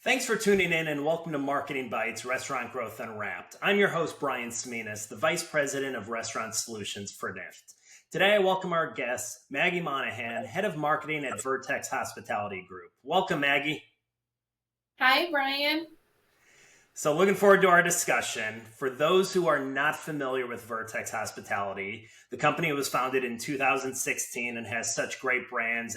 Thanks for tuning in and welcome to Marketing Bites, Restaurant Growth Unwrapped. I'm your host, Brian Siemienas, the Vice President of Restaurant Solutions for Nift. Today, I welcome our guest, Maggie Monahan, Head of Marketing at Vertex Hospitality Group. Welcome, Maggie. Hi, Brian. So looking forward to our discussion. For those who are not familiar with Vertex Hospitality, the company was founded in 2016 and has such great brands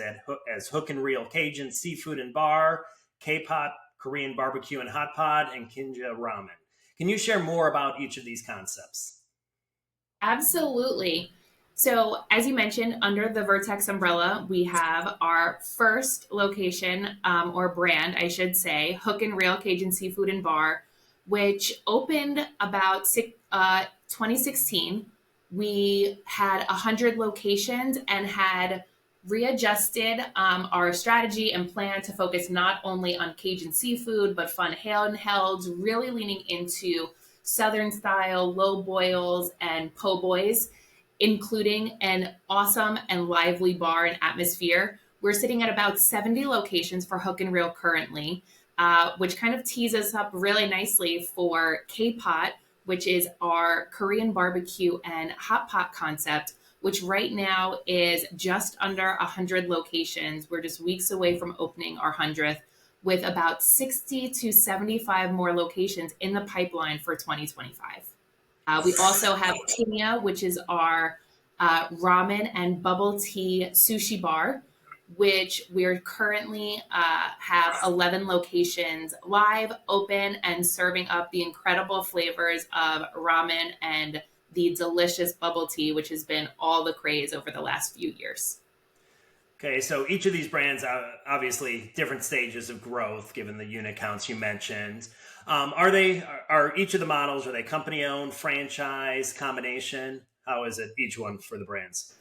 as Hook and Reel Cajun Seafood and Bar, K-Pot, Korean Barbecue and Hot Pot, and Kinja Ramen. Can you share more about each of these concepts? Absolutely. So, as you mentioned, under the Vertex umbrella, we have our first location, or brand, I should say, Hook and Reel Cajun Seafood and Bar, which opened about 2016. We had 100 locations and had readjusted our strategy and plan to focus not only on Cajun seafood, but fun handhelds, really leaning into Southern style, low boils, and po' boys, including an awesome and lively bar and atmosphere. We're sitting at about 70 locations for Hook and Reel currently, which kind of tees us up really nicely for K-Pot, which is our Korean barbecue and hot pot concept, which right now is just under 100 locations. We're just weeks away from opening our 100th, with about 60 to 75 more locations in the pipeline for 2025. We also have Kinya, which is our ramen and bubble tea sushi bar, which we're currently have 11 locations live, open, and serving up the incredible flavors of ramen and the delicious bubble tea, which has been all the craze over the last few years. Okay, so each of these brands are obviously different stages of growth, given the unit counts you mentioned. Are each of the models, are they company owned, franchise, combination? How is it each one for the brands?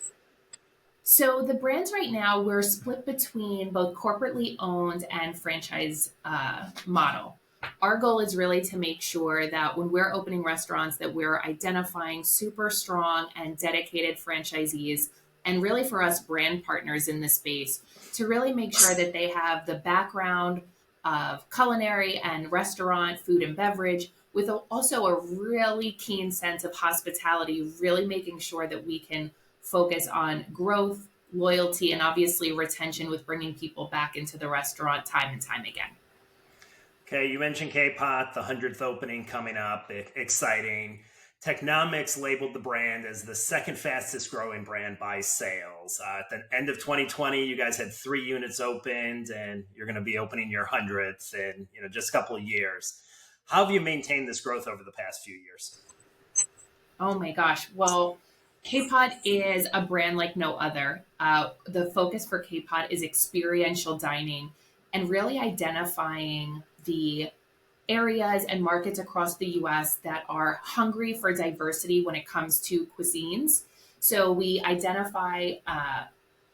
So the brands right now, we're split between both corporately owned and franchise model. Our goal is really to make sure that when we're opening restaurants, that we're identifying super strong and dedicated franchisees, and really for us brand partners in this space, to really make sure that they have the background of culinary and restaurant, food and beverage, with also a really keen sense of hospitality, really making sure that we can focus on growth, loyalty, and obviously retention with bringing people back into the restaurant time and time again. Okay, you mentioned K-Pot, the 100th opening coming up, exciting. Technomics labeled the brand as the second fastest growing brand by sales. At the end of 2020, you guys had 3 units opened, and you're going to be opening your 100th in just a couple of years. How have you maintained this growth over the past few years? Oh my gosh. Well, K-Pot is a brand like no other. The focus for K-Pot is experiential dining and really identifying the areas and markets across the US that are hungry for diversity when it comes to cuisines. So we identify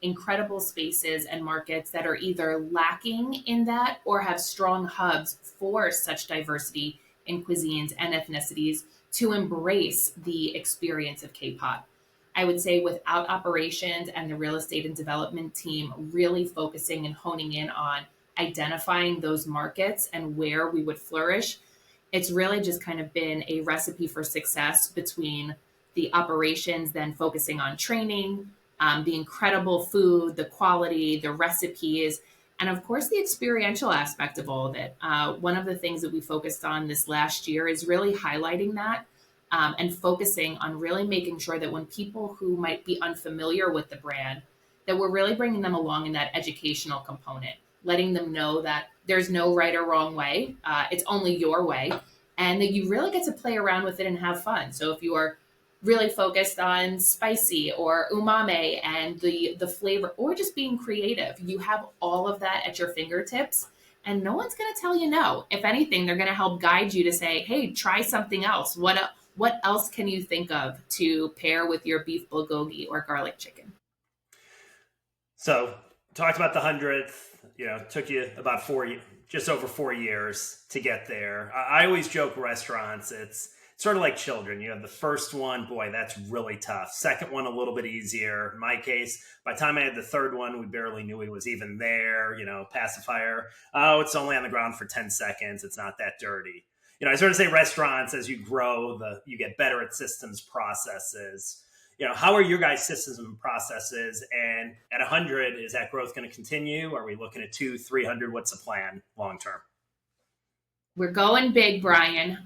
incredible spaces and markets that are either lacking in that or have strong hubs for such diversity in cuisines and ethnicities to embrace the experience of K-Pot. I would say without operations and the real estate and development team really focusing and honing in on identifying those markets and where we would flourish, it's really just kind of been a recipe for success between the operations, then focusing on training, the incredible food, the quality, the recipes, and of course the experiential aspect of all of it. One of the things that we focused on this last year is really highlighting that and focusing on really making sure that when people who might be unfamiliar with the brand, that we're really bringing them along in that educational component, letting them know that there's no right or wrong way. It's only your way. And that you really get to play around with it and have fun. So if you are really focused on spicy or umami and the flavor, or just being creative, you have all of that at your fingertips. And no one's going to tell you no. If anything, they're going to help guide you to say, hey, try something else. What else can you think of to pair with your beef bulgogi or garlic chicken? So talked about the 100th. Took you about just over 4 years to get there. I always joke restaurants, it's sort of like children. You have the first one, boy, that's really tough. Second one, a little bit easier. In my case, by the time I had the third one, we barely knew he was even there. Pacifier. Oh, it's only on the ground for 10 seconds. It's not that dirty. I sort of say restaurants, as you grow, you get better at systems, processes. How are your guys' systems and processes? And at 100, is that growth going to continue? Are we looking at 200, 300? What's the plan long term? We're going big, Brian.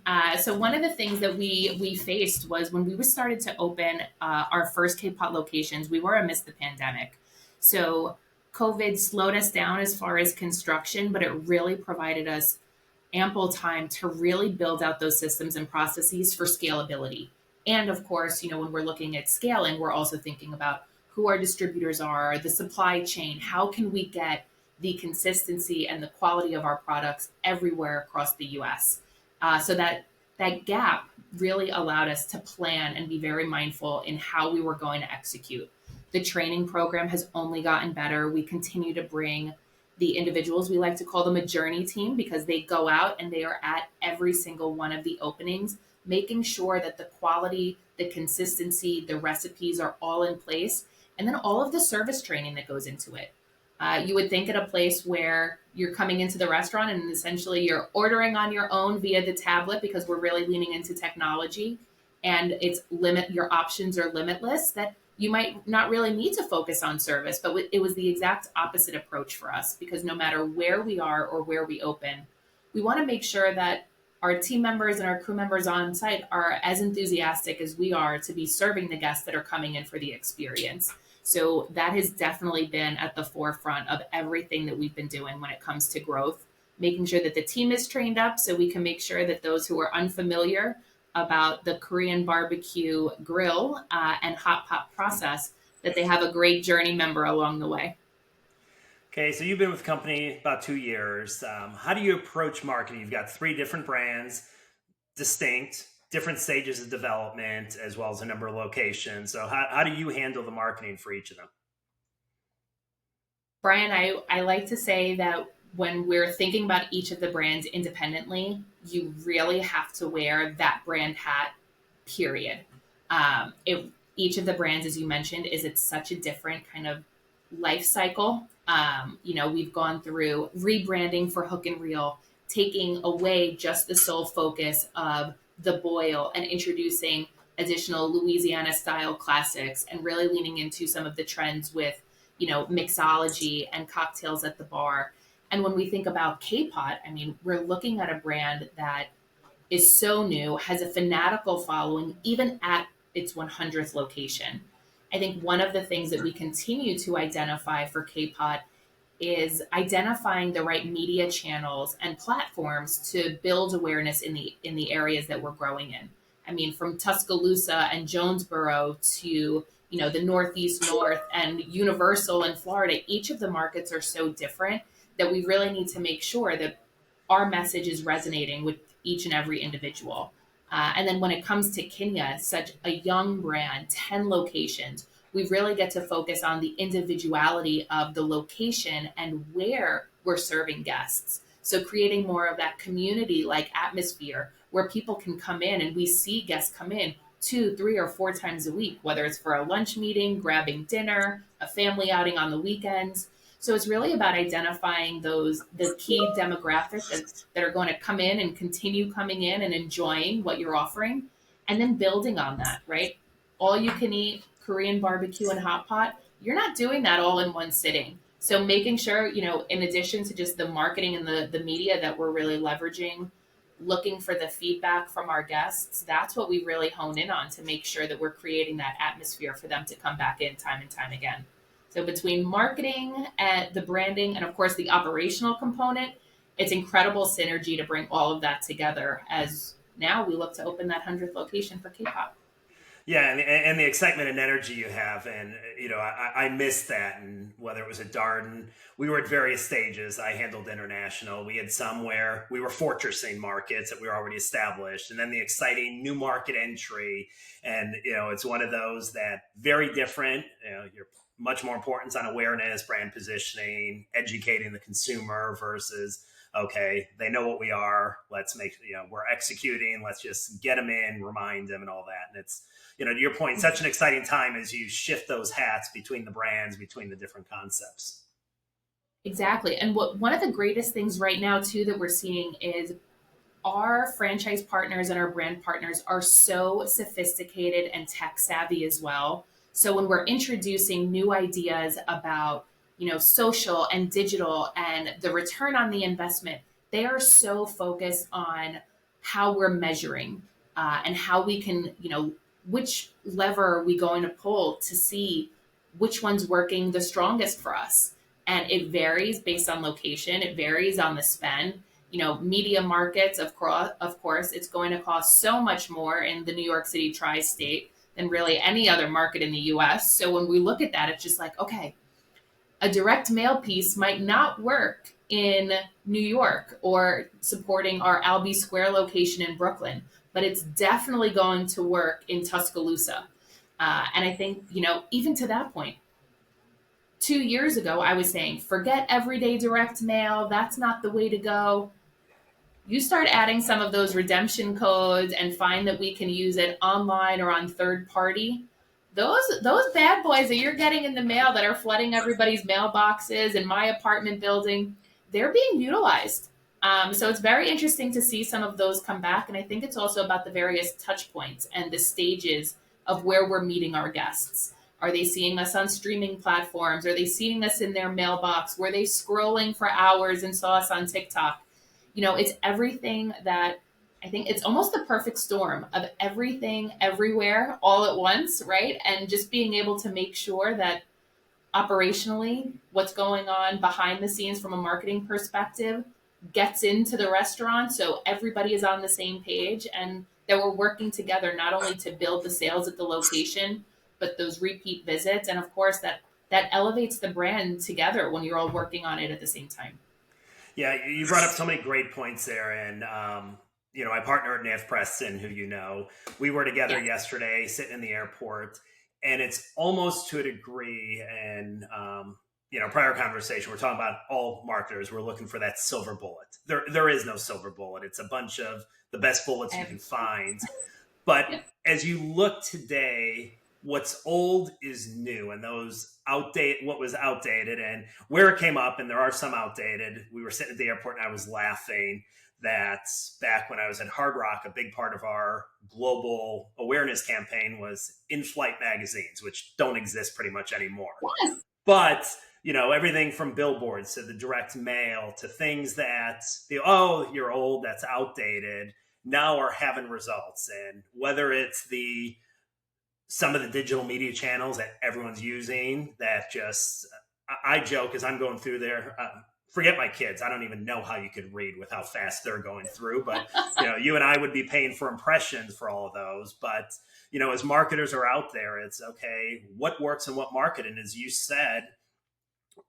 So one of the things that we faced was when we started to open our first K-Pot locations, we were amidst the pandemic. So COVID slowed us down as far as construction, but it really provided us ample time to really build out those systems and processes for scalability. And of course, when we're looking at scaling, we're also thinking about who our distributors are, the supply chain, how can we get the consistency and the quality of our products everywhere across the US. So that gap really allowed us to plan and be very mindful in how we were going to execute. The training program has only gotten better. We continue to bring the individuals, we like to call them a journey team, because they go out and they are at every single one of the openings, making sure that the quality, the consistency, the recipes are all in place, and then all of the service training that goes into it. You would think at a place where you're coming into the restaurant and essentially you're ordering on your own via the tablet, because we're really leaning into technology and your options are limitless, that you might not really need to focus on service. But it was the exact opposite approach for us, because no matter where we are or where we open, we want to make sure that our team members and our crew members on site are as enthusiastic as we are to be serving the guests that are coming in for the experience. So that has definitely been at the forefront of everything that we've been doing when it comes to growth, making sure that the team is trained up so we can make sure that those who are unfamiliar about the Korean barbecue grill and hot pot process, that they have a great journey member along the way. Okay, so you've been with the company about 2 years. How do you approach marketing? You've got 3 different brands, distinct, different stages of development, as well as a number of locations. So how do you handle the marketing for each of them? Brian, I like to say that when we're thinking about each of the brands independently, you really have to wear that brand hat, period. Each of the brands, as you mentioned, it's such a different kind of life cycle. We've gone through rebranding for Hook and Reel, taking away just the sole focus of the boil and introducing additional Louisiana style classics, and really leaning into some of the trends with, mixology and cocktails at the bar. And when we think about K-Pot, we're looking at a brand that is so new, has a fanatical following, even at its 100th location. I think one of the things that we continue to identify for K-Pot is identifying the right media channels and platforms to build awareness in the areas that we're growing in. From Tuscaloosa and Jonesboro to, the Northeast North and Universal in Florida, each of the markets are so different that we really need to make sure that our message is resonating with each and every individual. And then when it comes to Kenya, such a young brand, 10 locations, we really get to focus on the individuality of the location and where we're serving guests. So creating more of that community-like atmosphere where people can come in, and we see guests come in 2, 3, or 4 times a week, whether it's for a lunch meeting, grabbing dinner, a family outing on the weekends. So it's really about identifying the key demographics that are going to come in and continue coming in and enjoying what you're offering, and then building on that, right? All you can eat Korean barbecue and hot pot, you're not doing that all in one sitting. So making sure, in addition to just the marketing and the media that we're really leveraging, looking for the feedback from our guests, that's what we really hone in on to make sure that we're creating that atmosphere for them to come back in time and time again. So between marketing and the branding and, of course, the operational component, it's incredible synergy to bring all of that together as now we look to open that 100th location for K-Pop. Yeah, and the excitement and energy you have, and I missed that. And whether it was at Darden, we were at various stages. I handled international. We had some where we were fortressing markets that we were already established, and then the exciting new market entry. And it's one of those that very different. You're much more importance on awareness, brand positioning, educating the consumer versus okay, they know what we are. Let's make, we're executing. Let's just get them in, remind them and all that. And it's, to your point, such an exciting time as you shift those hats between the brands, between the different concepts. Exactly. And one of the greatest things right now too that we're seeing is our franchise partners and our brand partners are so sophisticated and tech savvy as well. So when we're introducing new ideas about, social and digital and the return on the investment, they are so focused on how we're measuring and how we can, which lever are we going to pull to see which one's working the strongest for us. And it varies based on location. It varies on the spend. Media markets, of course, it's going to cost so much more in the New York City tri-state than really any other market in the US. So when we look at that, it's just like, okay, a direct mail piece might not work in New York or supporting our Albee Square location in Brooklyn, but it's definitely going to work in Tuscaloosa. And I think, even to that point, 2 years ago, I was saying, forget everyday direct mail. That's not the way to go. You start adding some of those redemption codes and find that we can use it online or on third party. Those bad boys that you're getting in the mail that are flooding everybody's mailboxes in my apartment building, they're being utilized. So it's very interesting to see some of those come back. And I think it's also about the various touch points and the stages of where we're meeting our guests. Are they seeing us on streaming platforms? Are they seeing us in their mailbox? Were they scrolling for hours and saw us on TikTok? It's everything that I think it's almost the perfect storm of everything everywhere all at once, right? And just being able to make sure that operationally what's going on behind the scenes from a marketing perspective gets into the restaurant so everybody is on the same page and that we're working together not only to build the sales at the location, but those repeat visits. And of course, that elevates the brand together when you're all working on it at the same time. Yeah, you brought up so many great points there. And, my partner at Nift, Preston, who we were together yesterday sitting in the airport. And it's almost to a degree, and, prior conversation, we're talking about all marketers. We're looking for that silver bullet. There is no silver bullet. It's a bunch of the best bullets you can find. But as you look today, what's old is new, and what was outdated and where it came up, and there are some outdated. We were sitting at the airport and I was laughing that back when I was at Hard Rock, a big part of our global awareness campaign was in-flight magazines, which don't exist pretty much anymore. Yes. But, everything from billboards to the direct mail to things that, you're old, that's outdated, now are having results. And whether it's some of the digital media channels that everyone's using that just, I joke as I'm going through there, forget my kids. I don't even know how you could read with how fast they're going through, but you and I would be paying for impressions for all of those. But, as marketers are out there, it's okay, what works in what market? And as you said,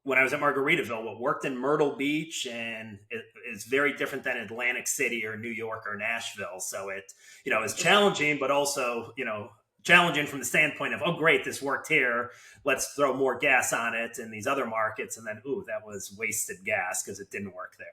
when I was at Margaritaville, what worked in Myrtle Beach and it is very different than Atlantic City or New York or Nashville. So it, is challenging, but also, challenging from the standpoint of, oh, great, this worked here. Let's throw more gas on it in these other markets. And then, that was wasted gas because it didn't work there.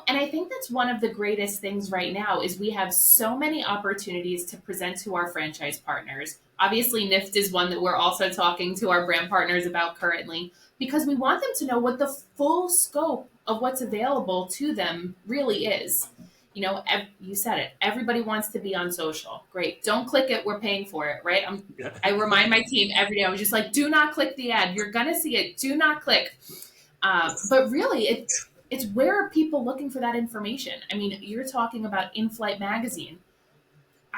And I think that's one of the greatest things right now is we have so many opportunities to present to our franchise partners. Obviously, Nift is one that we're also talking to our brand partners about currently because we want them to know what the full scope of what's available to them really is. You said it. Everybody wants to be on social. Great. Don't click it. We're paying for it, right? I remind my team every day. I was just like, do not click the ad. You're going to see it. Do not click. But really, it's where are people looking for that information? I mean, you're talking about in-flight magazine.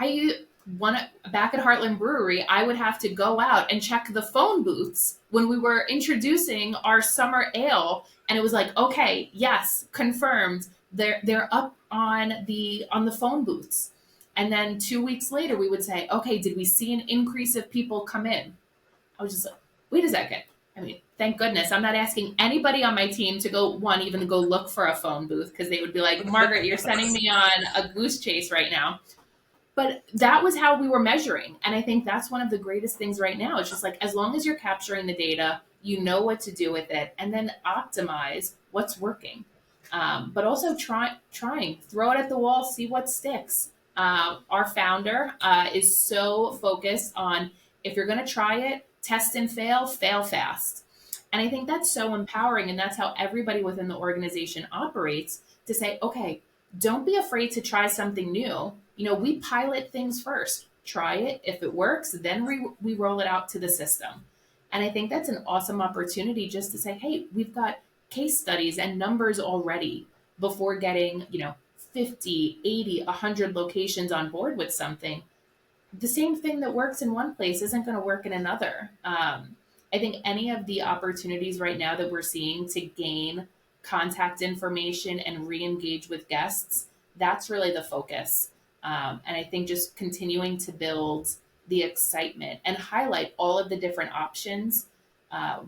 Back at Heartland Brewery, I would have to go out and check the phone booths when we were introducing our summer ale. And it was like, okay, yes, confirmed. They're up on the phone booths. And then 2 weeks later, we would say, okay, did we see an increase of people come in? I was just like, wait a second. I mean, thank goodness I'm not asking anybody on my team to go look for a phone booth because they would be like, Margaret, you're sending me on a goose chase right now. But that was how we were measuring. And I think that's one of the greatest things right now. It's just like, as long as you're capturing the data, you know what to do with it, and then optimize what's working. but also trying, throw it at the wall, see what sticks. Our founder is so focused on if you're going to try it, test and fail fast. And I think that's so empowering. And that's how everybody within the organization operates to say, okay, don't be afraid to try something new. We pilot things first, try it. If it works, then we roll it out to the system. And I think that's an awesome opportunity just to say, hey, we've got case studies and numbers already before getting, 50, 80, 100 locations on board with something. The same thing that works in one place isn't going to work in another. I think any of the opportunities right now that we're seeing to gain contact information and re-engage with guests, that's really the focus. And I think just continuing to build the excitement and highlight all of the different options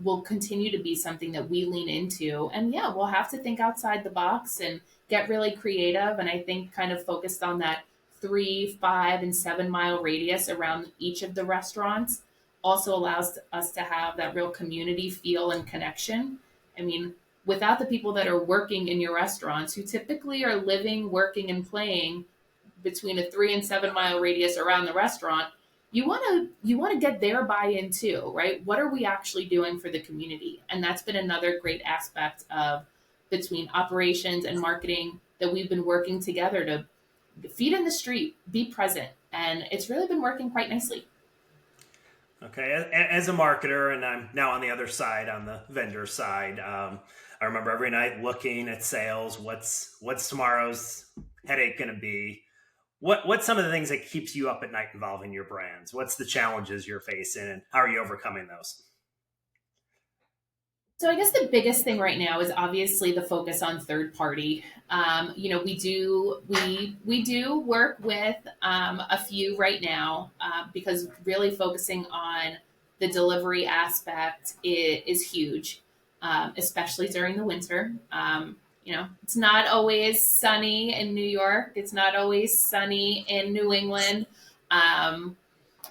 will continue to be something that we lean into. And yeah, we'll have to think outside the box and get really creative. And I think kind of focused on that 3, 5, and 7 mile radius around each of the restaurants also allows us to have that real community feel and connection. I mean, without the people that are working in your restaurants, who typically are living, working, and playing between a 3 and 7 mile radius around the restaurant, you want to get their buy-in too, right? What are we actually doing for the community? And that's been another great aspect of between operations and marketing that we've been working together to feet in the street, be present, and it's really been working quite nicely. Okay, as a marketer, and I'm now on the other side, on the vendor side, I remember every night looking at sales. What's tomorrow's headache going to be? What's some of the things that keeps you up at night involving your brands? What's the challenges you're facing, and how are you overcoming those? So I guess the biggest thing right now is obviously the focus on third party. We do work with a few right now because really focusing on the delivery aspect is huge, especially during the winter. It's not always sunny in New York. It's not always sunny in New England.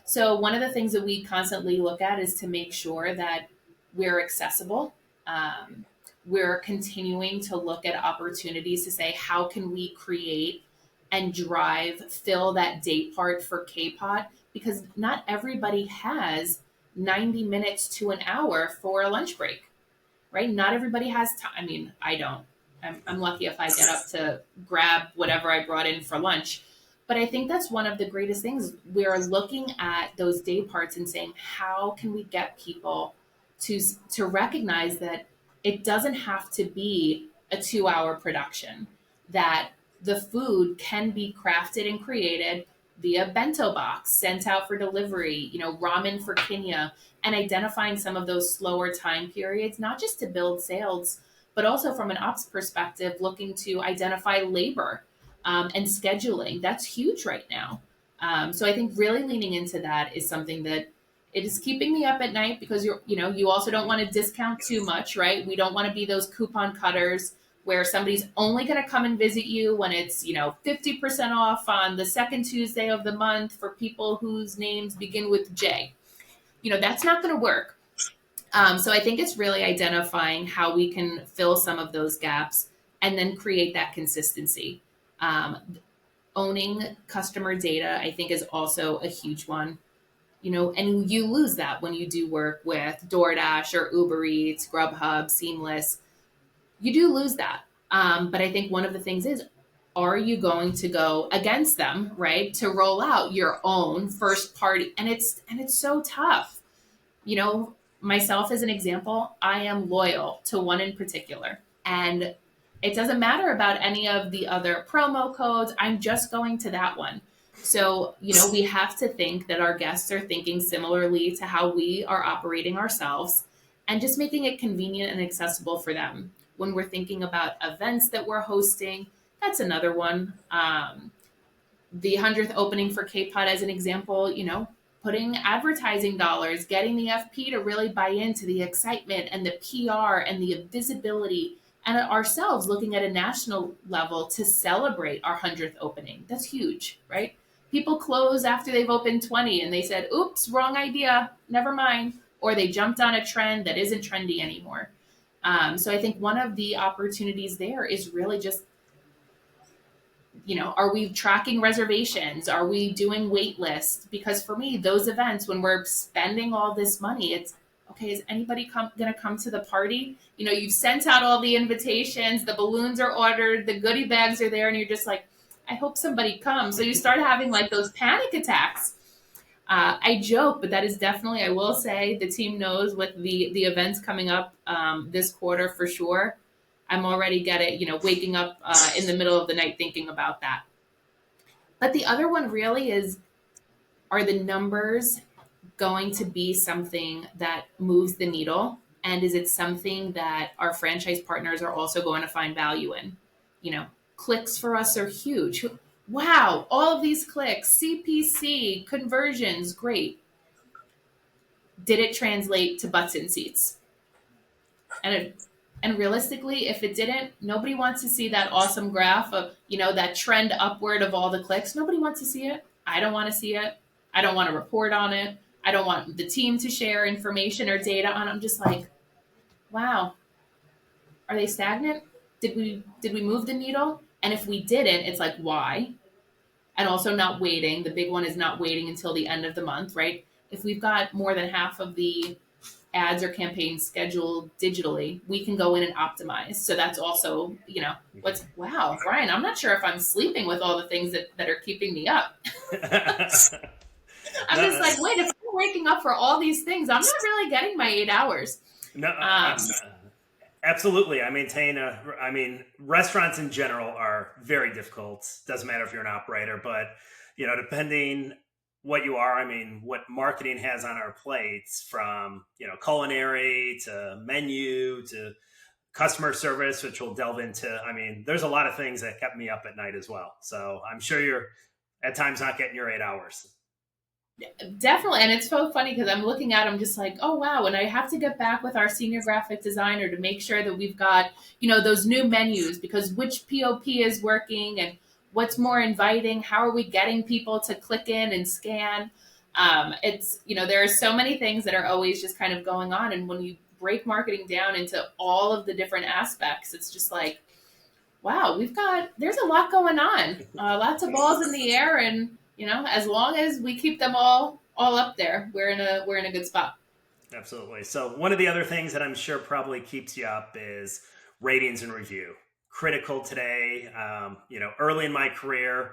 So one of the things that we constantly look at is to make sure that we're accessible. We're continuing to look at opportunities to say, how can we create and fill that day part for K-Pot? Because not everybody has 90 minutes to an hour for a lunch break, right? Not everybody has time. I mean, I don't. I'm lucky if I get up to grab whatever I brought in for lunch. But I think that's one of the greatest things. We're looking at those day parts and saying, how can we get people to recognize that it doesn't have to be a 2-hour production, that the food can be crafted and created via bento box, sent out for delivery, ramen for Kenya, and identifying some of those slower time periods, not just to build sales, but also from an ops perspective, looking to identify labor and scheduling. That's huge right now. So I think really leaning into that is something that it is keeping me up at night because you also don't want to discount too much, right? We don't want to be those coupon cutters where somebody's only going to come and visit you when it's, 50% off on the second Tuesday of the month for people whose names begin with J. That's not going to work. So I think it's really identifying how we can fill some of those gaps and then create that consistency. Owning customer data, I think, is also a huge one. And you lose that when you do work with DoorDash or Uber Eats, Grubhub, Seamless. You do lose that. But I think one of the things is, are you going to go against them, right? To roll out your own first party. And it's so tough. Myself as an example, I am loyal to one in particular. And it doesn't matter about any of the other promo codes. I'm just going to that one. So, we have to think that our guests are thinking similarly to how we are operating ourselves and just making it convenient and accessible for them. When we're thinking about events that we're hosting, that's another one. The 100th opening for K-Pot as an example, putting advertising dollars, getting the FP to really buy into the excitement and the PR and the visibility, and ourselves looking at a national level to celebrate our 100th opening. That's huge, right? People close after they've opened 20 and they said, oops, wrong idea, never mind. Or they jumped on a trend that isn't trendy anymore. So I think one of the opportunities there is really just, are we tracking reservations? Are we doing wait lists? Because for me, those events, when we're spending all this money, it's okay, is anybody going to come to the party? You've sent out all the invitations, the balloons are ordered, the goodie bags are there, and you're just like, I hope somebody comes. So you start having like those panic attacks. I joke, but that is definitely, I will say, the team knows with the events coming up this quarter for sure. I'm already waking up in the middle of the night thinking about that. But the other one really is, are the numbers going to be something that moves the needle? And is it something that our franchise partners are also going to find value in? Clicks for us are huge. Wow, all of these clicks, CPC, conversions, great. Did it translate to butts in seats? And realistically, if it didn't, nobody wants to see that awesome graph of, that trend upward of all the clicks. Nobody wants to see it. I don't want to see it. I don't want to report on it. I don't want the team to share information or data on it. I'm just like, wow, are they stagnant? Did we move the needle? And if we didn't, it's like, why? And also not waiting. The big one is not waiting until the end of the month, right? If we've got more than half of the ads or campaigns scheduled digitally, we can go in and optimize. So that's also, wow, Brian, I'm not sure if I'm sleeping with all the things that are keeping me up. I'm just like, wait, if I'm waking up for all these things, I'm not really getting my 8 hours. No, absolutely. Restaurants in general are very difficult. Doesn't matter if you're an operator, but, depending what you are, what marketing has on our plates, from, culinary to menu to customer service, which we'll delve into. There's a lot of things that kept me up at night as well. So I'm sure you're at times not getting your 8 hours. Definitely. And it's so funny because I'm looking at them just like, oh, wow. And I have to get back with our senior graphic designer to make sure that we've got, those new menus, because which POP is working and what's more inviting. How are we getting people to click in and scan? There are so many things that are always just kind of going on. And when you break marketing down into all of the different aspects, it's just like, wow, there's a lot going on, lots of balls in the air. And, as long as we keep them all up there, we're in a good spot. Absolutely. So one of the other things that I'm sure probably keeps you up is ratings and review. Critical today. Early in my career,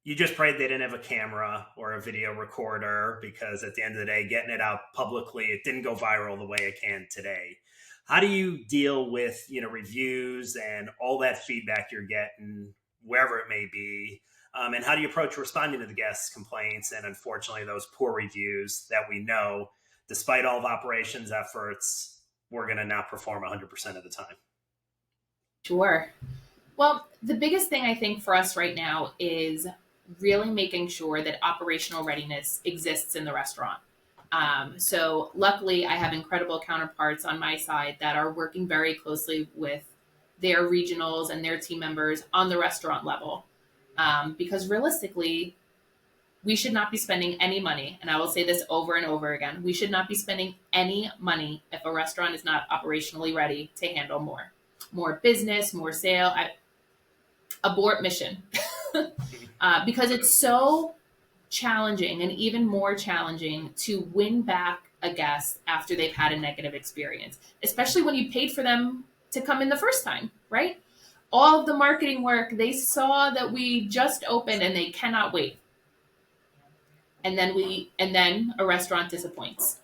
you just prayed they didn't have a camera or a video recorder, because at the end of the day, getting it out publicly, it didn't go viral the way it can today. How do you deal with, reviews and all that feedback you're getting, wherever it may be? And how do you approach responding to the guests' complaints and, unfortunately, those poor reviews that we know, despite all of operations efforts, we're going to not perform 100% of the time? Sure. Well, the biggest thing I think for us right now is really making sure that operational readiness exists in the restaurant. So luckily, I have incredible counterparts on my side that are working very closely with their regionals and their team members on the restaurant level. Because realistically, we should not be spending any money. And I will say this over and over again. We should not be spending any money if a restaurant is not operationally ready to handle more business, more sale. Abort mission. Because it's so challenging, and even more challenging to win back a guest after they've had a negative experience, especially when you paid for them to come in the first time, right? All of the marketing work, they saw that we just opened and they cannot wait. And then a restaurant disappoints.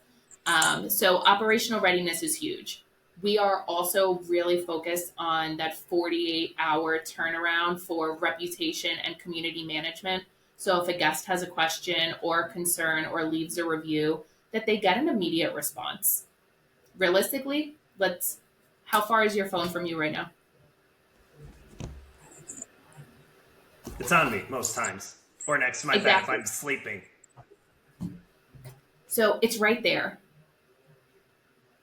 So operational readiness is huge. We are also really focused on that 48-hour turnaround for reputation and community management. So if a guest has a question or a concern or leaves a review, that they get an immediate response. Realistically, how far is your phone from you right now? It's on me most times, or next to my bed if I'm sleeping. So it's right there.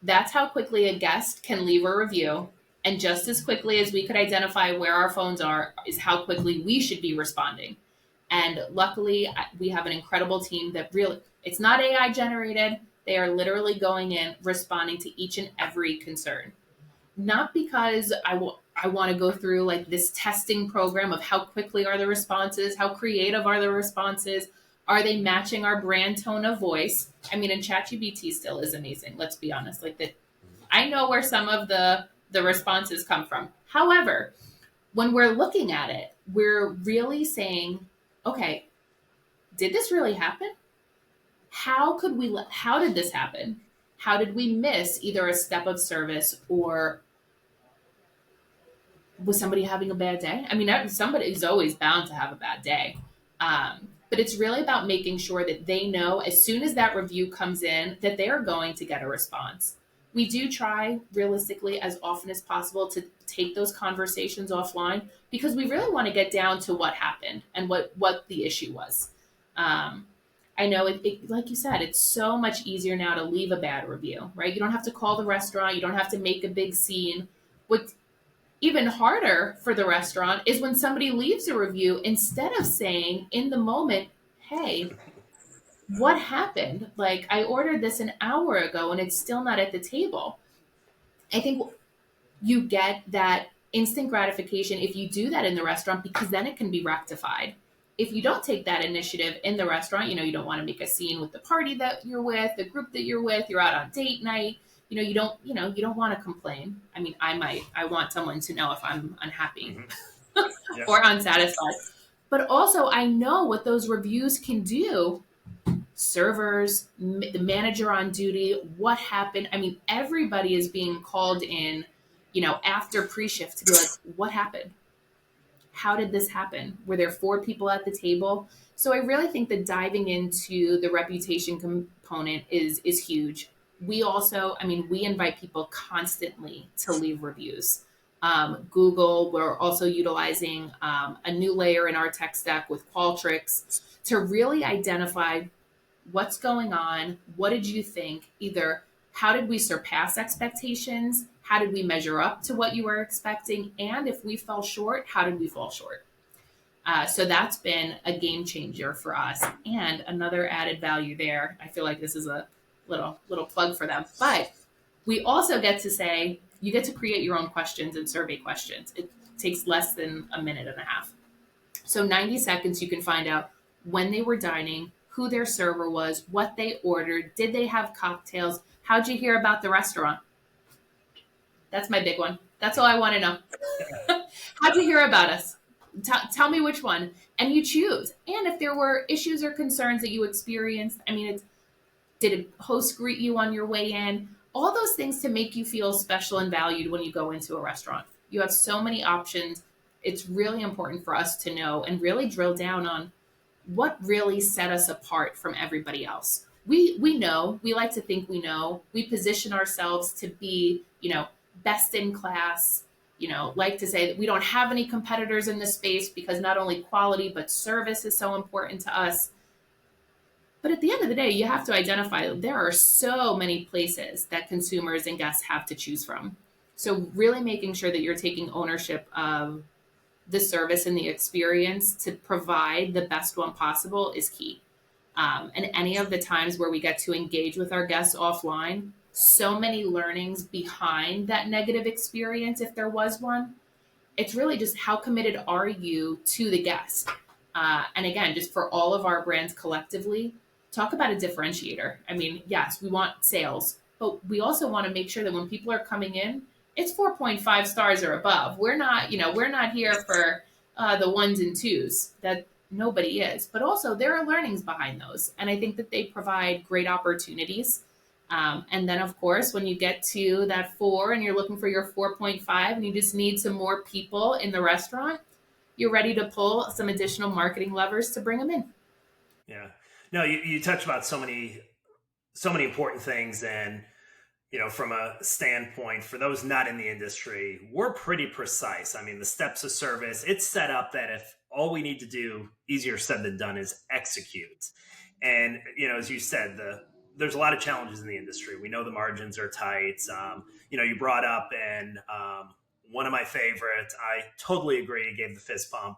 That's how quickly a guest can leave a review. And just as quickly as we could identify where our phones are is how quickly we should be responding. And luckily, we have an incredible team that really, it's not AI generated. They are literally going in, responding to each and every concern. not because I want to go through like this testing program of how quickly are the responses, how creative are the responses, are they matching our brand tone of voice? I mean, and ChatGPT still is amazing. Let's be honest. Like that, I know where some of the responses come from. However, when we're looking at it, we're really saying, okay, did this really happen? How did this happen? How did we miss either a step of service, or was somebody having a bad day? I mean, somebody's always bound to have a bad day. But it's really about making sure that they know as soon as that review comes in that they are going to get a response. We do try realistically as often as possible to take those conversations offline because we really want to get down to what happened and what the issue was. Um, I know like you said, it's so much easier now to leave a bad review, right? You don't have to call the restaurant. You don't have to make a big scene. What even harder for the restaurant is when somebody leaves a review instead of saying in the moment, hey, what happened? Like, I ordered this an hour ago and it's still not at the table. I think you get that instant gratification if you do that in the restaurant because then it can be rectified. If you don't take that initiative in the restaurant, you don't want to make a scene with the party that you're with, the group that you're with, you're out on date night, you don't want to complain. I mean, I want someone to know if I'm unhappy Yeah. or unsatisfied. But also I know what those reviews can do. Servers, the manager on duty, what happened? I mean, everybody is being called in, after pre-shift to be like, what happened? How did this happen? Were there 4 people at the table? So I really think that diving into the reputation component is huge. We also, I mean, we invite people constantly to leave reviews. Google, we're also utilizing a new layer in our tech stack with Qualtrics to really identify what's going on, what did you think, either how did we surpass expectations, how did we measure up to what you were expecting, and if we fell short, how did we fall short? So that's been a game changer for us. And another added value there, I feel like this is a little plug for them, but we also get to say, you get to create your own questions and survey questions. It takes less than a minute and a half. So 90 seconds, you can find out when they were dining, who their server was, what they ordered, did they have cocktails, how'd you hear about the restaurant? That's my big one. That's all I want to know. How'd you hear about us? Tell me which one. And you choose. And if there were issues or concerns that you experienced, I mean, did a host greet you on your way in? All those things to make you feel special and valued when you go into a restaurant. You have so many options. It's really important for us to know and really drill down on what really set us apart from everybody else. We know, we like to think we know, we position ourselves to be, best in class, like to say that we don't have any competitors in this space because not only quality, but service is so important to us. But at the end of the day, you have to identify there are so many places that consumers and guests have to choose from. So really making sure that you're taking ownership of the service and the experience to provide the best one possible is key. And any of the times where we get to engage with our guests offline, so many learnings behind that negative experience, if there was one. It's really just how committed are you to the guest? And again, just for all of our brands collectively, talk about a differentiator. I mean, yes, we want sales, but we also want to make sure that when people are coming in, it's 4.5 stars or above. We're not here for the ones and twos. That nobody is. But also there are learnings behind those. And I think that they provide great opportunities. And then, of course, when you get to that 4 and you're looking for your 4.5 and you just need some more people in the restaurant, you're ready to pull some additional marketing levers to bring them in. Yeah. No, you touch about so many important things. And, from a standpoint, for those not in the industry, we're pretty precise. I mean, the steps of service, it's set up that if all we need to do, easier said than done, is execute. And, as you said, there's a lot of challenges in the industry. We know the margins are tight. You brought up, and one of my favorites, I totally agree, you gave the fist bump.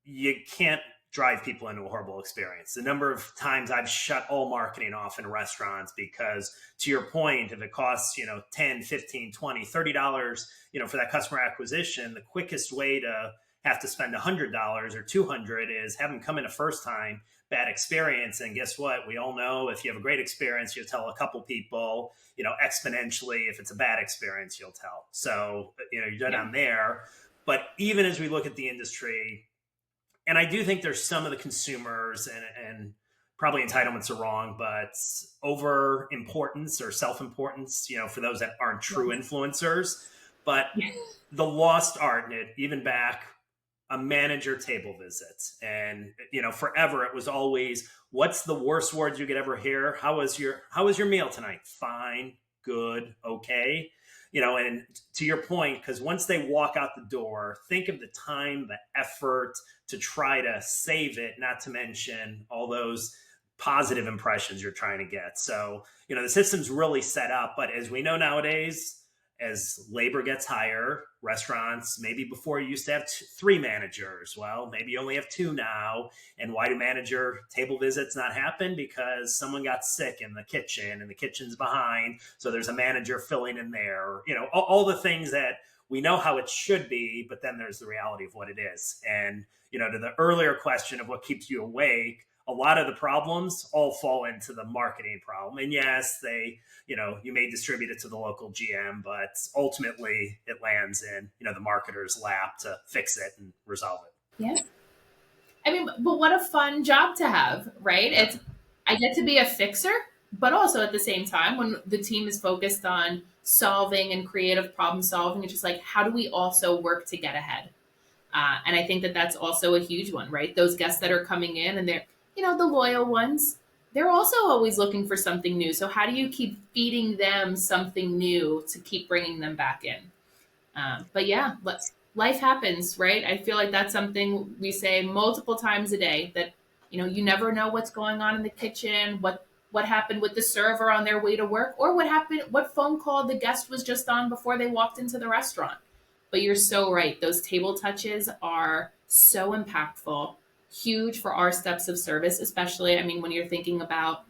You can't drive people into a horrible experience. The number of times I've shut all marketing off in restaurants because, to your point, if it costs, 10, 15, 20, $30, for that customer acquisition, the quickest way to have to spend $100 or $200 is have them come in a first time, bad experience. And guess what? We all know if you have a great experience, you'll tell a couple people, exponentially. If it's a bad experience, you'll tell. So, you're done on there. But even as we look at the industry, and I do think there's some of the consumers and probably entitlements are wrong, but over importance or self-importance, for those that aren't true influencers, but the lost art in it, even back a manager table visit. And, forever it was always, what's the worst words you could ever hear? How was your meal tonight? Fine, good, okay. And to your point, because once they walk out the door, think of the time, the effort to try to save it, not to mention all those positive impressions you're trying to get. So, the system's really set up. But as we know nowadays, as labor gets higher, restaurants, maybe before you used to have 3 managers. Well, maybe you only have 2 now. And why do manager table visits not happen? Because someone got sick in the kitchen and the kitchen's behind. So there's a manager filling in there, all the things that we know how it should be, but then there's the reality of what it is. And, to the earlier question of what keeps you awake, a lot of the problems all fall into the marketing problem. And yes, you may distribute it to the local GM, but ultimately it lands in, the marketer's lap to fix it and resolve it. Yeah. I mean, but what a fun job to have, right? I get to be a fixer, but also at the same time, when the team is focused on solving and creative problem solving, it's just like, how do we also work to get ahead? And I think that that's also a huge one, right? Those guests that are coming in and they're, the loyal ones, they're also always looking for something new. So how do you keep feeding them something new to keep bringing them back in? But yeah, life happens, right? I feel like that's something we say multiple times a day, that, you never know what's going on in the kitchen, what happened with the server on their way to work, or what phone call the guest was just on before they walked into the restaurant. But you're so right. Those table touches are so impactful, huge for our steps of service, especially, when you're thinking about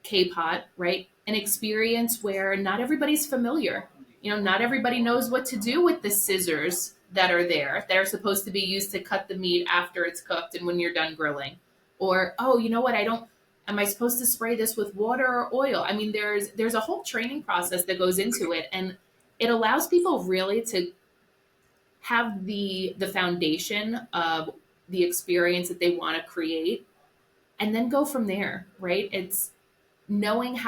K-Pot, right? An experience where not everybody's familiar. Not everybody knows what to do with the scissors that are there. They're supposed to be used to cut the meat after it's cooked and when you're done grilling. Or, oh, you know what? Am I supposed to spray this with water or oil? There's a whole training process that goes into it. And it allows people really to have the foundation of the experience that they want to create and then go from there, right? It's knowing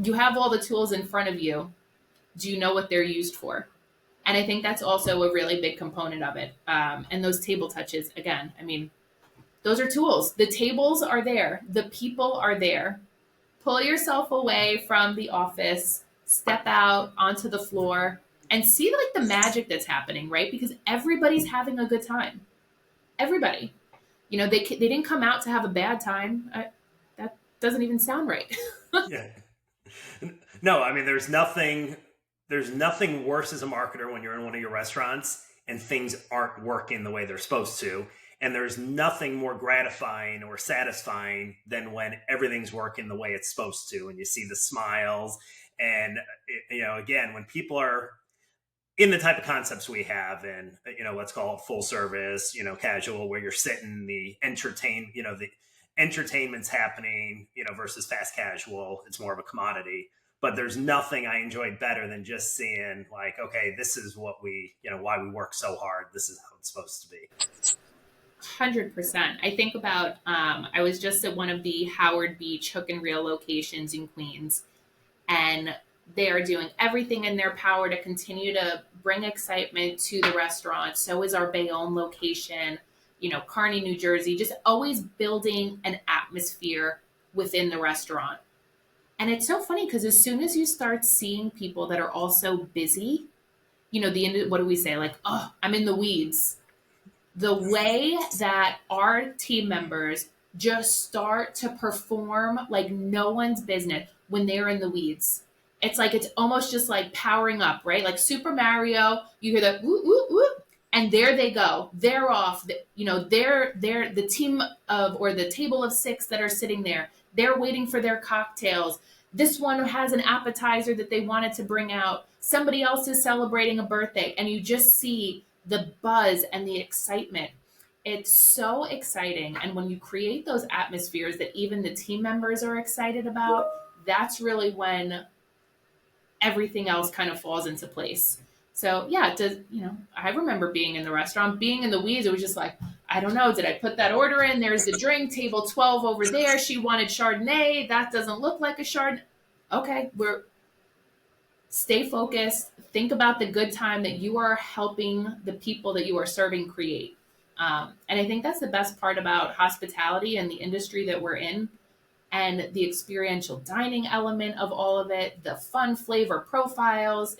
you have all the tools in front of you. Do you know what they're used for? And I think that's also a really big component of it. And those table touches, again, those are tools. The tables are there. The people are there. Pull yourself away from the office, step out onto the floor and see the magic that's happening, right? Because everybody's having a good time. Everybody. They didn't come out to have a bad time. That doesn't even sound right. Yeah. No, there's nothing worse as a marketer when you're in one of your restaurants and things aren't working the way they're supposed to. And there's nothing more gratifying or satisfying than when everything's working the way it's supposed to. And you see the smiles and, again, when people are in the type of concepts we have and, let's call it full service, casual, where you're sitting, the entertainment's happening, versus fast casual, it's more of a commodity. But there's nothing I enjoyed better than just seeing okay, this is what why we work so hard. This is how it's supposed to be. 100%. I think about, I was just at one of the Howard Beach Hook and Reel locations in Queens, and they are doing everything in their power to continue to bring excitement to the restaurant. So is our Bayonne location, Kearney, New Jersey, just always building an atmosphere within the restaurant. And it's so funny because as soon as you start seeing people that are also busy, what do we say? Oh, I'm in the weeds. The way that our team members just start to perform like no one's business when they're in the weeds. It's almost just like powering up, right? Like Super Mario, you hear the woo, woo, woo. And there they go. They're off. They're the team of, or the table of six that are sitting there. They're waiting for their cocktails. This one has an appetizer that they wanted to bring out. Somebody else is celebrating a birthday, and you just see the buzz and the excitement. It's so exciting. And when you create those atmospheres that even the team members are excited about, that's really when everything else kind of falls into place. So yeah, I remember being in the restaurant, being in the weeds. It was just like, I don't know, did I put that order in? There's the drink, table 12 over there. She wanted Chardonnay. That doesn't look like a Chardonnay. Okay, stay focused. Think about the good time that you are helping the people that you are serving create. And I think that's the best part about hospitality and the industry that we're in, and the experiential dining element of all of it, the fun flavor profiles.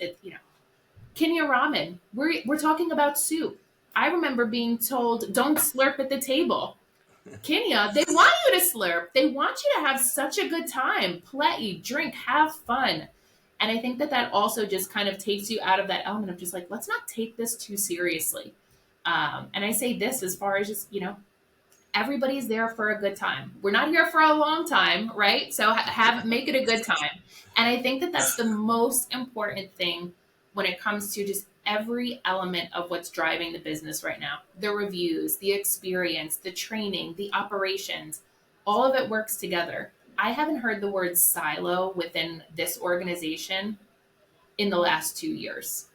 Kenya ramen. We're talking about soup. I remember being told, don't slurp at the table. Kenya, they want you to slurp. They want you to have such a good time. Play, drink, have fun. And I think that also just kind of takes you out of that element of just like, let's not take this too seriously. And I say this as far as just, everybody's there for a good time. We're not here for a long time, right? So make it a good time. And I think that that's the most important thing when it comes to just every element of what's driving the business right now. The reviews, the experience, the training, the operations, all of it works together. I haven't heard the word silo within this organization in the last 2 years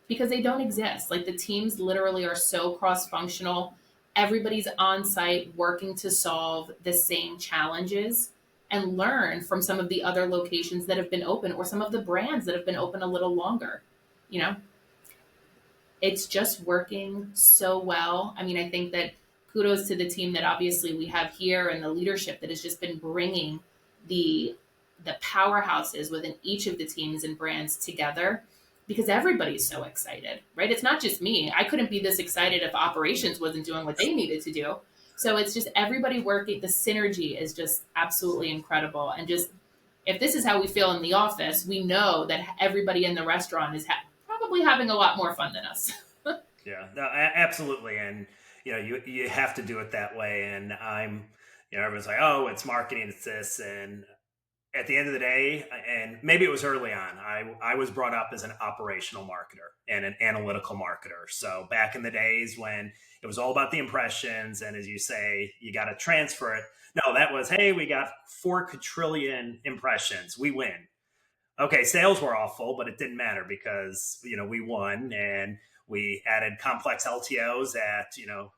because they don't exist. Like, the teams literally are so cross-functional. Everybody's on site working to solve the same challenges and learn from some of the other locations that have been open, or some of the brands that have been open a little longer. It's just working so well. I mean, I think that kudos to the team that obviously we have here, and the leadership that has just been bringing the powerhouses within each of the teams and brands together, because everybody's so excited, right? It's not just me. I couldn't be this excited if operations wasn't doing what they needed to do. So it's just everybody working. The synergy is just absolutely incredible. And just, if this is how we feel in the office, we know that everybody in the restaurant is probably having a lot more fun than us. Yeah, no, absolutely. And, you have to do it that way. And everyone's like, oh, it's marketing, it's this. And at the end of the day, and maybe it was early on, I was brought up as an operational marketer and an analytical marketer. So back in the days when it was all about the impressions, and as you say, you got to transfer it. No, that was, hey, we got 4 quadrillion impressions. We win. Okay, sales were awful, but it didn't matter because, we won, and we added complex LTOs that,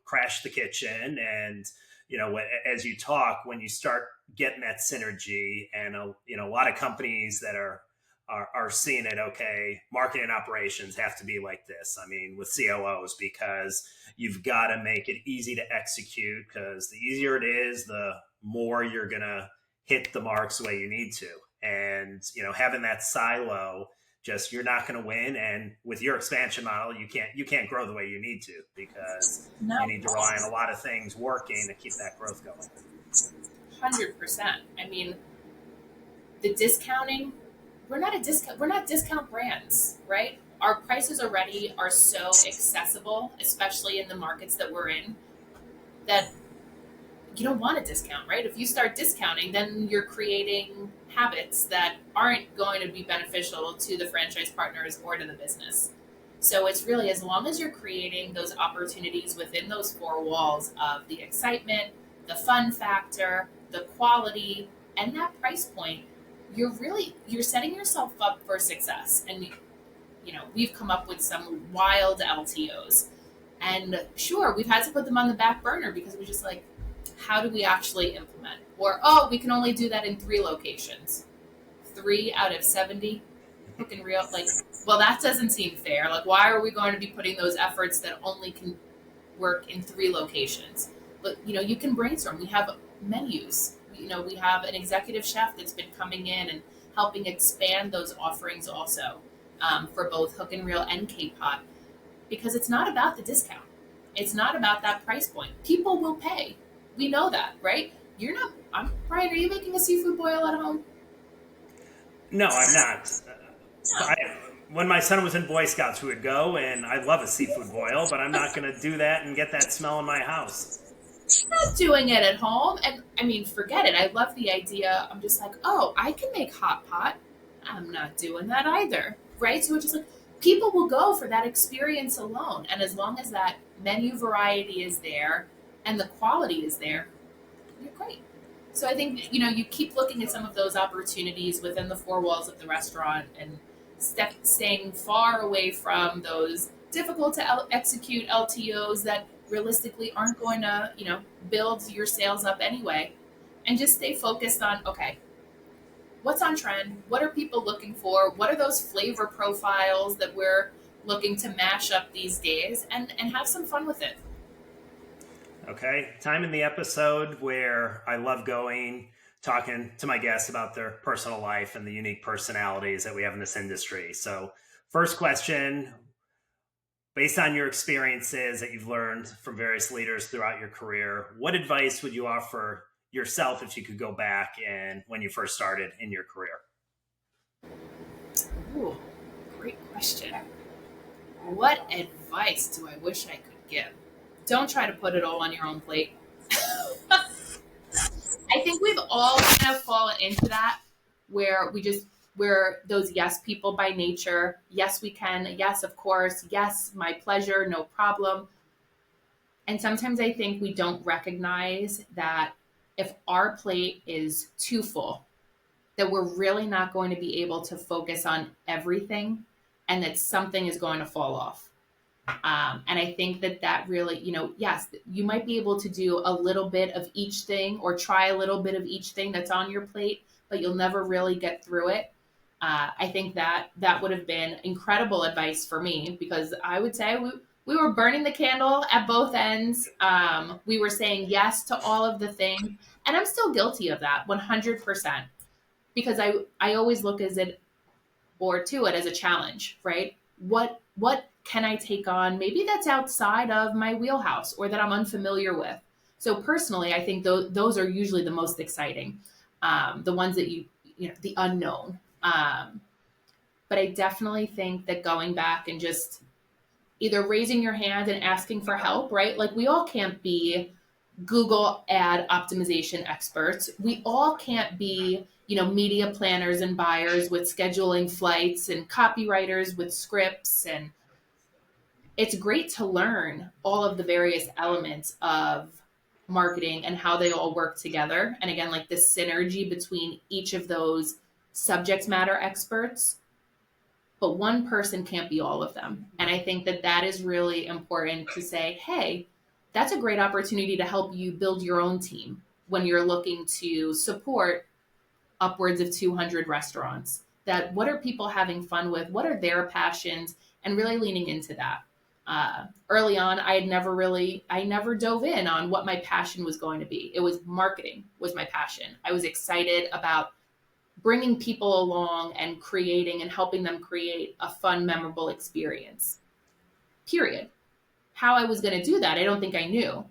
crashed the kitchen. And, as you talk, when you start getting that synergy, and, a lot of companies that are seeing it, okay, marketing and operations have to be like this. I mean, with COOs, because you've got to make it easy to execute, because the easier it is, the more you're going to hit the marks the way you need to. And, having that silo, just, you're not going to win. And with your expansion model, you can't grow the way you need to, because you need to rely on a lot of things working to keep that growth going. 100%. I mean, the discounting, we're not discount brands, right? Our prices already are so accessible, especially in the markets that we're in, that you don't want a discount, right? If you start discounting, then you're creating habits that aren't going to be beneficial to the franchise partners or to the business. So it's really, as long as you're creating those opportunities within those 4 walls of the excitement, the fun factor, the quality, and that price point, you're setting yourself up for success. And we've come up with some wild LTOs, and sure, we've had to put them on the back burner because we're just like, how do we actually implement? Or, we can only do that in 3 locations. 3 out of 70? Looking real, like, well, that doesn't seem fair. Like, why are we going to be putting those efforts that only can work in 3 locations? But, you can brainstorm. We have menus. We have an executive chef that's been coming in and helping expand those offerings also, for both Hook and Reel and K-Pot, because it's not about the discount. It's not about that price point. People will pay. We know that, right? Brian, are you making a seafood boil at home? No, I'm not. No. when my son was in Boy Scouts, we would go, and I love a seafood boil, but I'm not going to do that and get that smell in my house. Not doing it at home. And I mean, forget it. I love the idea. I'm just like, oh, I can make hot pot. I'm not doing that either. Right. So it's just like people will go for that experience alone. And as long as that menu variety is there and the quality is there, you're great. So I think, you keep looking at some of those opportunities within the four walls of the restaurant and staying far away from those difficult to execute LTOs that realistically aren't going to, build your sales up anyway. And just stay focused on, okay, what's on trend? What are people looking for? What are those flavor profiles that we're looking to mash up these days and have some fun with it? Okay, time in the episode where I love talking to my guests about their personal life and the unique personalities that we have in this industry. So, first question, based on your experiences that you've learned from various leaders throughout your career, what advice would you offer yourself if you could go back and when you first started in your career? Ooh, great question. What advice do I wish I could give? Don't try to put it all on your own plate. I think we've all kind of fallen into that where we're those yes people by nature. Yes, we can. Yes, of course. Yes, my pleasure. No problem. And sometimes I think we don't recognize that if our plate is too full, that we're really not going to be able to focus on everything and that something is going to fall off. And I think that really, yes, you might be able to do a little bit of each thing or try a little bit of each thing that's on your plate, but you'll never really get through it. I think that would have been incredible advice for me because I would say we were burning the candle at both ends. We were saying yes to all of the things. And I'm still guilty of that 100% because I always look at it or to it as a challenge, right? What can I take on? Maybe that's outside of my wheelhouse or that I'm unfamiliar with. So personally, I think those are usually the most exciting, the ones that the unknown. But I definitely think that going back and just either raising your hand and asking for help, right? Like we all can't be Google ad optimization experts. We all can't be, media planners and buyers with scheduling flights and copywriters with scripts. And it's great to learn all of the various elements of marketing and how they all work together. And again, like the synergy between each of those subject matter experts. But one person can't be all of them. And I think that is really important to say, hey, that's a great opportunity to help you build your own team when you're looking to support upwards of 200 restaurants. That what are people having fun with? What are their passions? And really leaning into that. Early on, I never dove in on what my passion was going to be. It was marketing was my passion. I was excited about bringing people along and creating and helping them create a fun, memorable experience. Period. How I was going to do that, I don't think I knew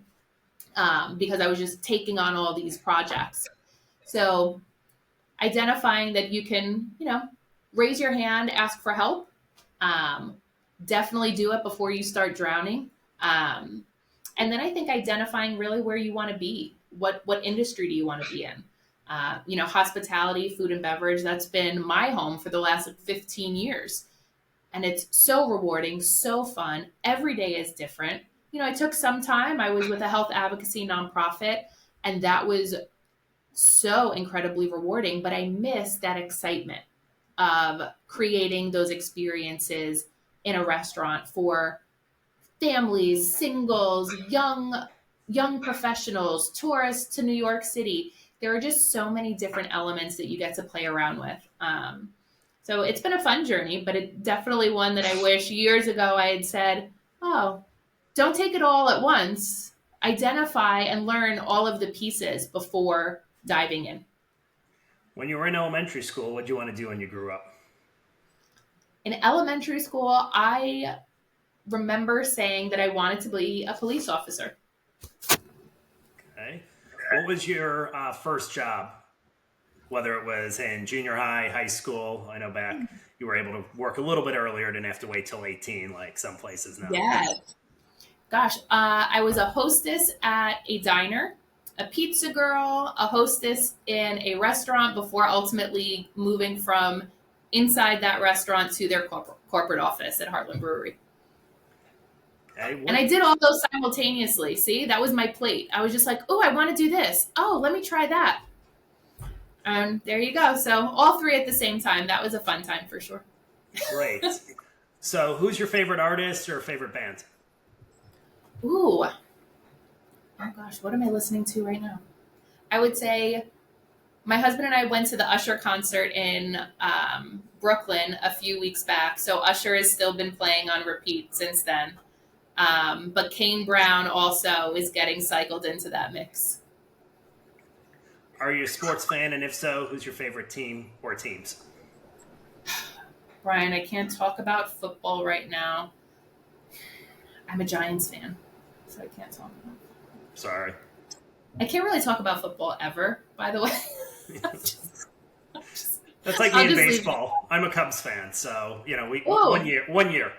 because I was just taking on all these projects. So identifying that you can, raise your hand, ask for help. Definitely do it before you start drowning. And then I think identifying really where you want to be. What industry do you want to be in? Hospitality, food and beverage, that's been my home for the last 15 years. And it's so rewarding, so fun. Every day is different. I took some time. I was with a health advocacy nonprofit, and that was so incredibly rewarding. But I missed that excitement of creating those experiences in a restaurant for families, singles, young professionals, tourists to New York City. There are just so many different elements that you get to play around with. So it's been a fun journey, but it's definitely one that I wish years ago I had said, oh, don't take it all at once. Identify and learn all of the pieces before diving in. When you were in elementary school, what did you want to do when you grew up? In elementary school, I remember saying that I wanted to be a police officer. Okay. What was your first job? whether it was in junior high, high school. I know back you were able to work a little bit earlier, didn't have to wait till 18 like some places now. Yes. Gosh, I was a hostess at a diner, a pizza girl, a hostess in a restaurant before ultimately moving from inside that restaurant to their corporate office at Heartland Brewery. Okay, And I did all those simultaneously. See, that was my plate. I was just like, oh, I want to do this. Oh, let me try that. And there you go. So all three at the same time. That was a fun time for sure. Great. So who's your favorite artist or favorite band? Ooh. Oh gosh, what am I listening to right now? I would say my husband and I went to the Usher concert in Brooklyn a few weeks back. So Usher has still been playing on repeat since then. But Kane Brown also is getting cycled into that mix. Are you a sports fan? And if so, who's your favorite team or teams? Brian, I can't talk about football right now. I'm a Giants fan, so I can't talk about it. Sorry. I can't really talk about football ever, by the way. That's like me in baseball. I'm a Cubs fan, so we one year.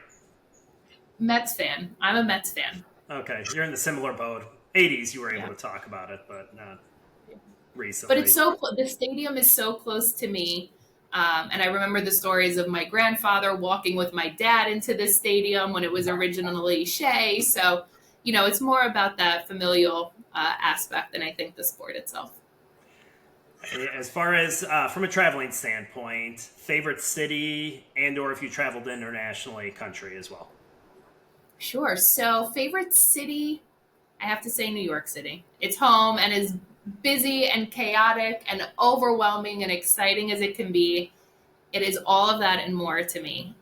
Mets fan. I'm a Mets fan. Okay, you're in the similar boat. 80s, you were able to talk about it, but not recently. But it's the stadium is so close to me. And I remember the stories of my grandfather walking with my dad into this stadium when it was originally Shea. So, it's more about that familial aspect than I think the sport itself. As far as from a traveling standpoint, favorite city and or if you traveled internationally, country as well. Sure. So favorite city, I have to say New York City. It's home and as busy and chaotic and overwhelming and exciting as it can be. It is all of that and more to me.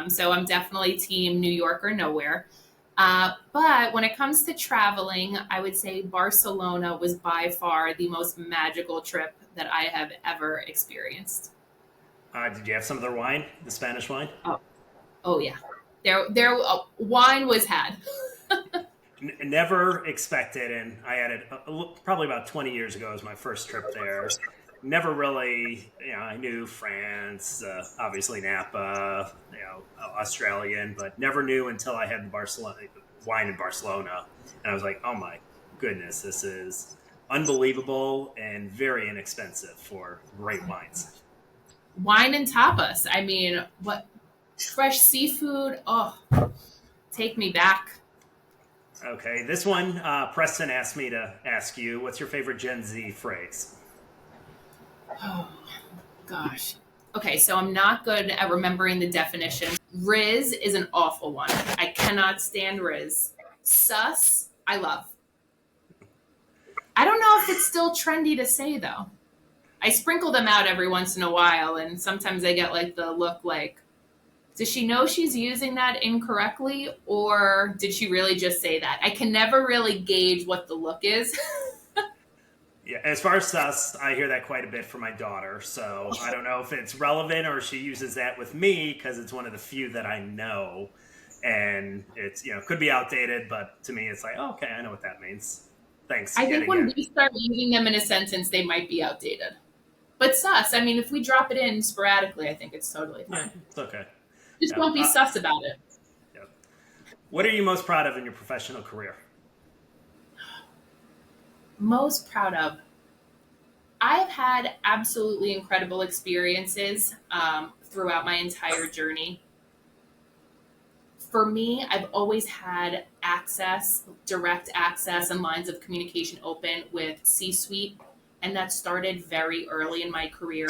So I'm definitely team New York or nowhere. But when it comes to traveling, I would say Barcelona was by far the most magical trip that I have ever experienced. Did you have some of their wine, the Spanish wine? Oh yeah. Their wine was had. Never expected, and I had it probably about 20 years ago as my first trip there. Never really, I knew France, obviously Napa, Australian, but never knew until I had the wine in Barcelona. And I was like, oh my goodness, this is unbelievable and very inexpensive for great wines. Wine and tapas. I mean, what fresh seafood. Oh, take me back. Okay, this one, Preston asked me to ask you, what's your favorite Gen Z phrase? Oh, gosh. Okay, so I'm not good at remembering the definition. Riz is an awful one. I cannot stand Riz. Sus, I love. I don't know if it's still trendy to say, though. I sprinkle them out every once in a while, and sometimes I get like the look like, does she know she's using that incorrectly, or did she really just say that? I can never really gauge what the look is. Yeah, as far as sus, I hear that quite a bit from my daughter. So I don't know if it's relevant or she uses that with me because it's one of the few that I know. And it's, could be outdated, but to me it's like, oh, okay, I know what that means. Thanks. I think when we start using them in a sentence, they might be outdated. But sus, I mean, if we drop it in sporadically, I think it's totally fine. Yeah, it's okay. Just don't be sus about it. Yep. What are you most proud of in your professional career? Most proud of? I've had absolutely incredible experiences throughout my entire journey. For me, I've always had direct access and lines of communication open with C-suite. And that started very early in my career.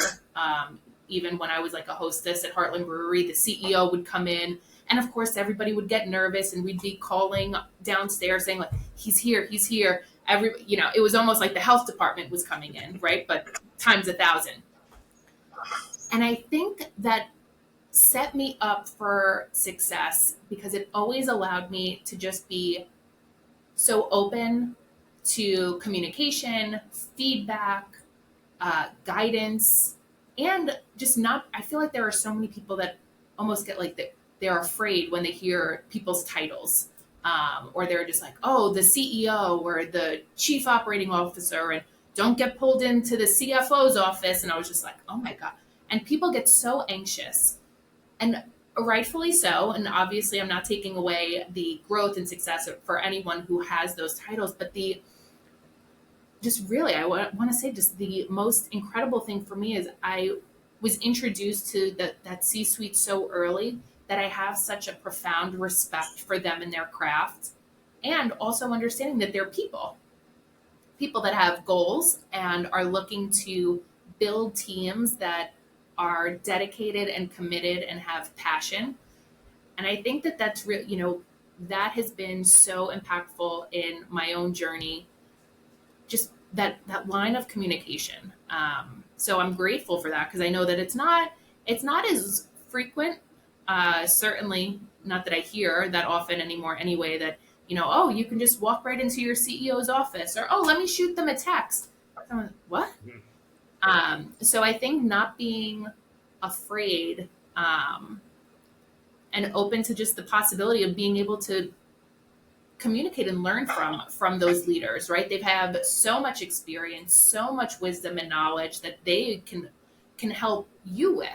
Even when I was like a hostess at Heartland Brewery, the CEO would come in. And of course, everybody would get nervous and we'd be calling downstairs saying like, he's here. It was almost like the health department was coming in, right? But times 1,000. And I think that set me up for success because it always allowed me to just be so open to communication, feedback, guidance, and just I feel like there are so many people that almost get like they're afraid when they hear people's titles. Or they're just like, oh, the CEO or the chief operating officer. And don't get pulled into the CFO's office. And I was just like, oh my God. And people get so anxious, and rightfully so. And obviously, I'm not taking away the growth and success for anyone who has those titles, but I want to say just the most incredible thing for me is I was introduced to that C-suite so early that I have such a profound respect for them and their craft, and also understanding that they're people that have goals and are looking to build teams that are dedicated and committed and have passion. And I think that that's real, that has been so impactful in my own journey, just that line of communication. So I'm grateful for that, because I know that it's not as frequent. Certainly not that I hear that often anymore. Anyway, that oh, you can just walk right into your CEO's office, or oh, let me shoot them a text. I'm like, what? So I think not being afraid, and open to just the possibility of being able to communicate and learn from those leaders, right? They have so much experience, so much wisdom and knowledge that they can help you with.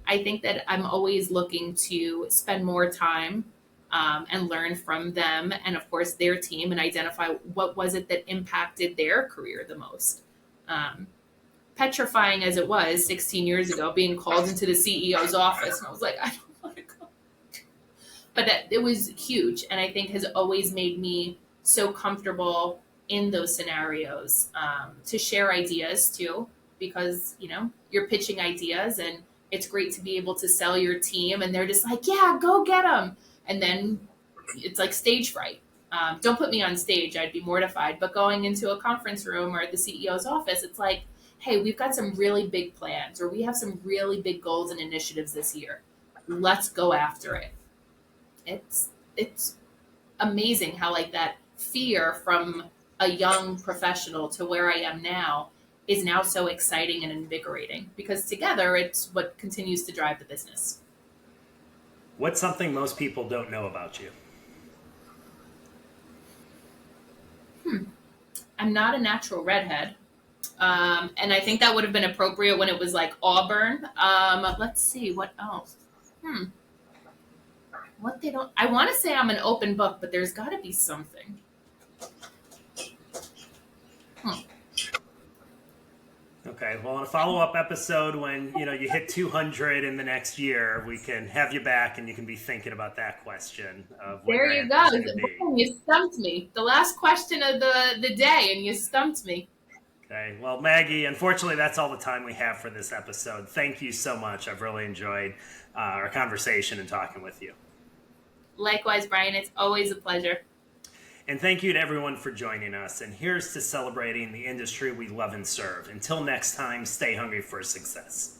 I think that I'm always looking to spend more time, and learn from them, and of course their team, and identify what was it that impacted their career the most. Petrifying as it was 16 years ago, being called into the CEO's office, and I was like, I don't want to go. But it was huge, and I think has always made me so comfortable in those scenarios, to share ideas too, because you're pitching ideas, and it's great to be able to sell your team, and they're just like, yeah, go get them. And then it's like stage fright. Don't put me on stage, I'd be mortified. But going into a conference room or the CEO's office, it's like, hey, we've got some really big plans, or we have some really big goals and initiatives this year. Let's go after it. It's amazing how like that fear from a young professional to where I am now is now so exciting and invigorating, because together it's what continues to drive the business. What's something most people don't know about you? I'm not a natural redhead. And I think that would have been appropriate when it was like Auburn. Let's see, what else? What they don't, I want to say I'm an open book, but there's got to be something. Okay, well, in a follow-up episode, when you hit 200 in the next year, we can have you back, and you can be thinking about that question of what There your you go. answer's gonna be. Boom, you stumped me. The last question of the day, and you stumped me. Okay, well, Maggie, unfortunately, that's all the time we have for this episode. Thank you so much. I've really enjoyed our conversation and talking with you. Likewise, Brian. It's always a pleasure. And thank you to everyone for joining us. And here's to celebrating the industry we love and serve. Until next time, stay hungry for success.